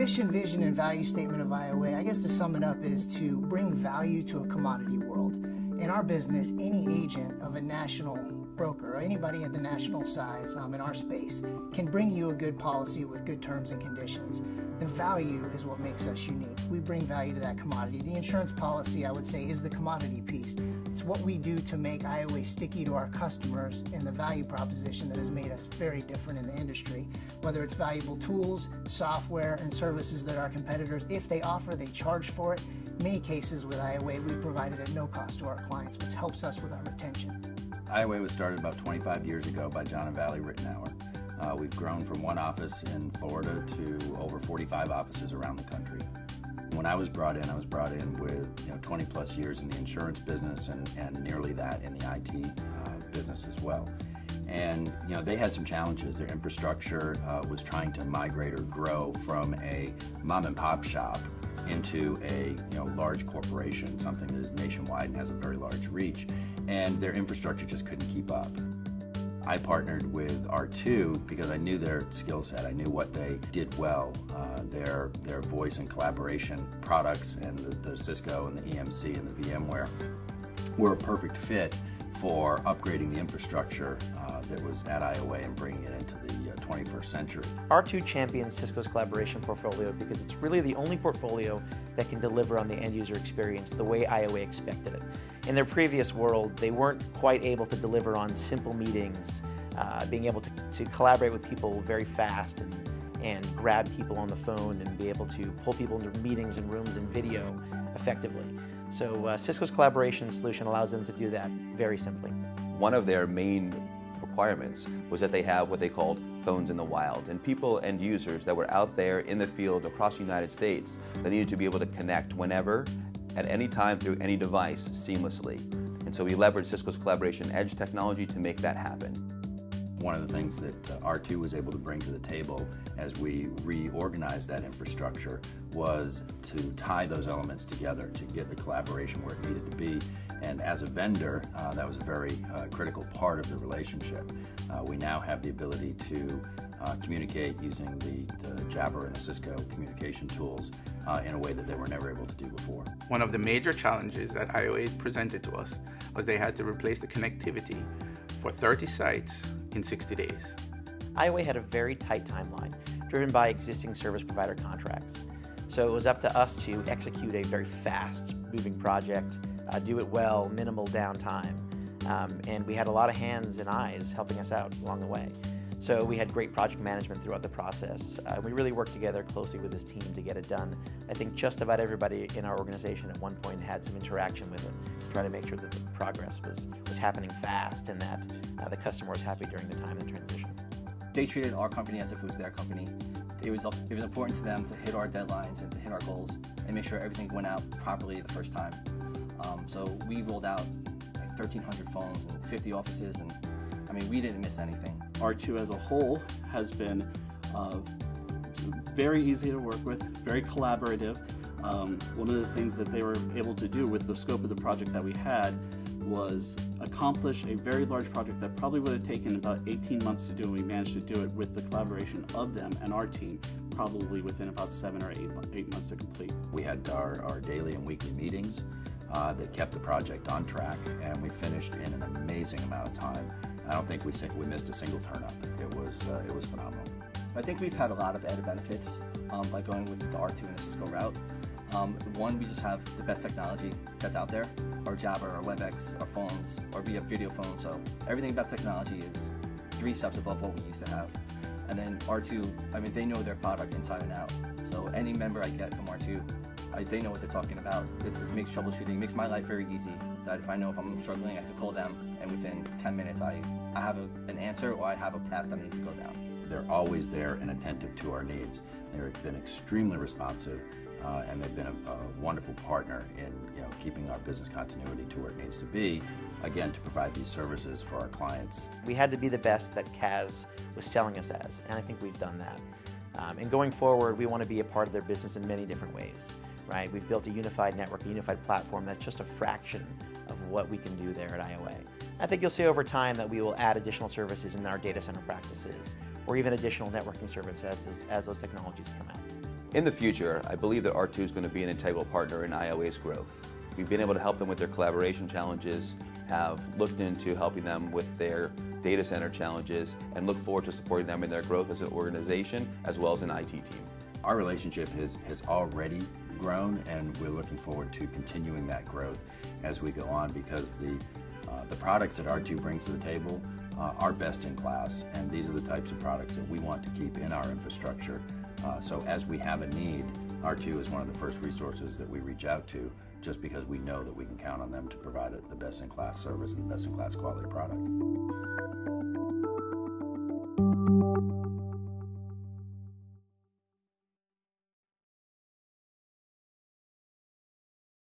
mission, vision, and value statement of IOA, I guess to sum it up, is to bring value to a commodity world. In our business, any agent of a national broker or anybody at the national size in our space can bring you a good policy with good terms and conditions. The value is what makes us unique. We bring value to that commodity. The insurance policy, I would say, is the commodity piece. It's what we do to make IOA sticky to our customers and the value proposition that has made us very different in the industry. Whether it's valuable tools, software, and services that our competitors, if they offer, they charge for it. In many cases with IOA, we provide it at no cost to our clients, which helps us with our retention. IOA was started about 25 years ago by John and Valley Rittenauer. We've grown from one office in Florida to over 45 offices around the country. When I was brought in with 20 plus years in the insurance business and nearly that in the IT business as well. And they had some challenges. Their infrastructure was trying to migrate or grow from a mom and pop shop into a large corporation, something that is nationwide and has a very large reach, and their infrastructure just couldn't keep up. I partnered with R2 because I knew their skill set. I knew what they did well. Their voice and collaboration products and the Cisco and the EMC and the VMware were a perfect fit for upgrading the infrastructure that was at IOA and bringing it into the 21st century. R2 champions Cisco's collaboration portfolio because it's really the only portfolio that can deliver on the end user experience the way IOA expected it. In their previous world, they weren't quite able to deliver on simple meetings, being able to collaborate with people very fast and grab people on the phone and be able to pull people into meetings and rooms and video effectively. So Cisco's collaboration solution allows them to do that very simply. One of their main requirements was that they have what they called phones in the wild, and people and users that were out there in the field across the United States that needed to be able to connect whenever, at any time, through any device seamlessly. And so we leveraged Cisco's Collaboration Edge technology to make that happen. One of the things that R2 was able to bring to the table as we reorganized that infrastructure was to tie those elements together to get the collaboration where it needed to be. And as a vendor, that was a very critical part of the relationship. We now have the ability to communicate using the Jabber and the Cisco communication tools in a way that they were never able to do before. One of the major challenges that IOA presented to us was they had to replace the connectivity for 30 sites in 60 days. IOA had a very tight timeline, driven by existing service provider contracts. So it was up to us to execute a very fast-moving project, do it well, minimal downtime, and we had a lot of hands and eyes helping us out along the way. So we had great project management throughout the process. We really worked together closely with this team to get it done. I think just about everybody in our organization at one point had some interaction with it to try to make sure that the progress was happening fast and that the customer was happy during the time of the transition. They treated our company as if it was their company. It was important to them to hit our deadlines and to hit our goals and make sure everything went out properly the first time. So we rolled out like 1,300 phones and 50 offices, and I mean, we didn't miss anything. R2 as a whole has been very easy to work with, very collaborative. One of the things that they were able to do with the scope of the project that we had was accomplish a very large project that probably would have taken about 18 months to do, and we managed to do it with the collaboration of them and our team, probably within about 7 or 8 months to complete. We had our daily and weekly meetings that kept the project on track, and we finished in an amazing amount of time. I don't think we missed a single turn-up. It was phenomenal. I think we've had a lot of added benefits by going with the R2 and the Cisco route. One, we just have the best technology that's out there. Our Jabber, our WebEx, our phones, our via video phones. So everything about technology is 3 steps above what we used to have. And then R2, I mean, they know their product inside and out. So any member I get from R2, they know what they're talking about. It makes troubleshooting, makes my life very easy. That if I know if I'm struggling, I can call them, and within 10 minutes, I have an answer or I have a path that I need to go down. They're always there and attentive to our needs. They've been extremely responsive, and they've been a wonderful partner in keeping our business continuity to where it needs to be, again, to provide these services for our clients. We had to be the best that Kaz was selling us as, and I think we've done that. And going forward, we want to be a part of their business in many different ways. Right? We've built a unified network, a unified platform that's just a fraction of what we can do there at IOA. I think you'll see over time that we will add additional services in our data center practices, or even additional networking services as those technologies come out. In the future, I believe that R2 is going to be an integral partner in IOA's growth. We've been able to help them with their collaboration challenges, have looked into helping them with their data center challenges, and look forward to supporting them in their growth as an organization as well as an IT team. Our relationship has already grown, and we're looking forward to continuing that growth as we go on, because the products that R2 brings to the table are best in class, and these are the types of products that we want to keep in our infrastructure. So as we have a need, R2 is one of the first resources that we reach out to, just because we know that we can count on them to provide the best in class service and the best in class quality product.